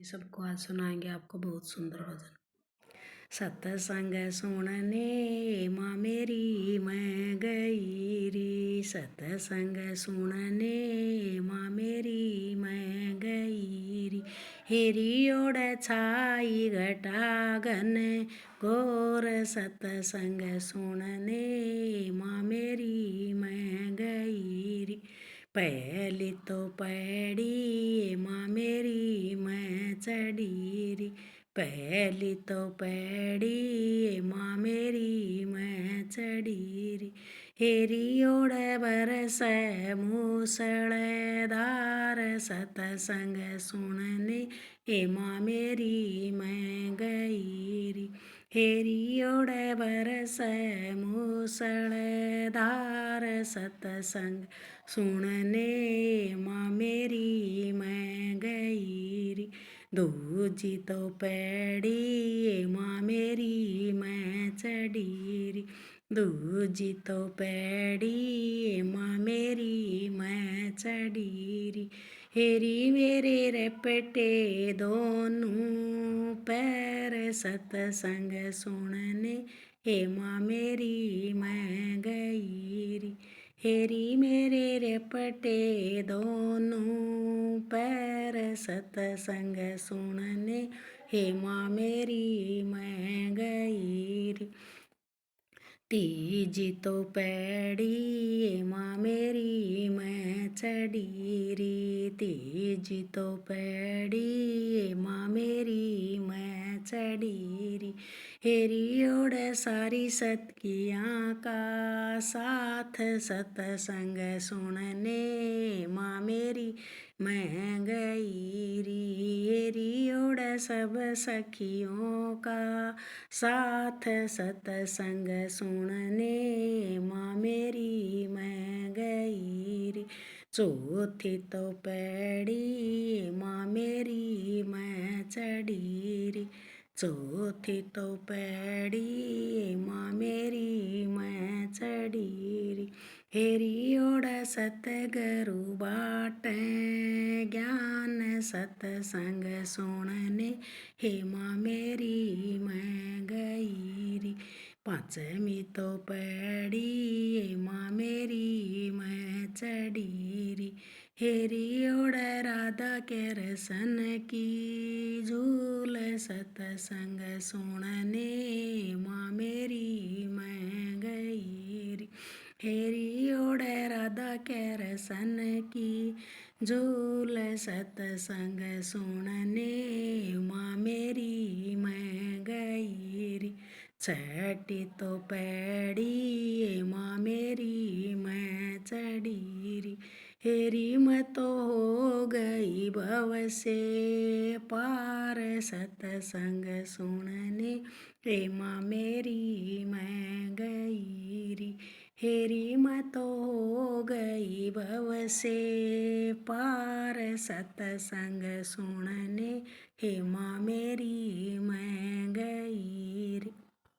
ये सबको आज सुनाएंगे आपको बहुत सुंदर भजन। सतसंग सुनने माँ मेरी मैं गई री, सतसंग सुनने माँ मेरी मैं गई री। हेरी ओढ़ छाई घटागन घोर, सतसंग सुनने माँ मेरी मैं गई री। पहली तो पैड़ी माँ मेरी मैं चढ़ी री, पहली तो पैड़ी माँ मेरी मैं चढ़ी री। हेरी ओढ़ बरस मूसलधार, सतसंग सुनने ए माँ मेरी मैं गई री। हेरी ओढ़ बरस मूसलधार, सतसंग सुनने माँ मेरी मैं गई री। दूजी तो पैड़ी माँ मेरी मैं चढ़ी री, दूजी तो पैड़ी माँ मेरी मैं चढ़ी री। हेरी मेरे रपटे दोनों पैर, सतसंग सुनने हे माँ मेरी मैं गई री। हेरी मेरे रपटे दोनों पैर, सतसंग सुनने हे माँ मेरी मैं गई री। तीजी तो पैड़ी माँ मेरी मैं चढ़ी री, तीजी तो पैड़ी माँ मेरी मैं चढ़ी री। हेरी ओढ़ सारी सतकियाँ का साथ, सतसंग सुनने माँ मेरी मैं गई री। हेरी ओढ़ सब सखियों का साथ, सतसंग सुनने माँ मेरी मैं गई री। चौथी तो पैड़ी माँ मेरी मैं चढ़ी री, चौथी तो पैड़ी माँ मेरी मैं चढ़ी री। हेरी ओढ़ सतगुरु बाटे ज्ञान, सतसंग सुनने हे माँ मेरी मैं गई री। पाँचवीं तो पैड़ी माँ मेरी मैं चढ़ी री। हेरी ओढ़ राधा के रसन की झूल, सतसंग सुनने माँ मेरी मैं गई री। हेरी ओढ़ राधा के रसन की झूल, सतसंग सुनने माँ मेरी मैं गई री। छठी तो पैड़ी माँ मेरी मैं चढ़ी री। हेरी मैं तो हो गई भव से पार, सतसंग सुनने हे माँ मेरी मैं गई री। हेरी मैं तो हो गई भव से पार, सतसंग सुनने हे माँ मेरी मैं गई री।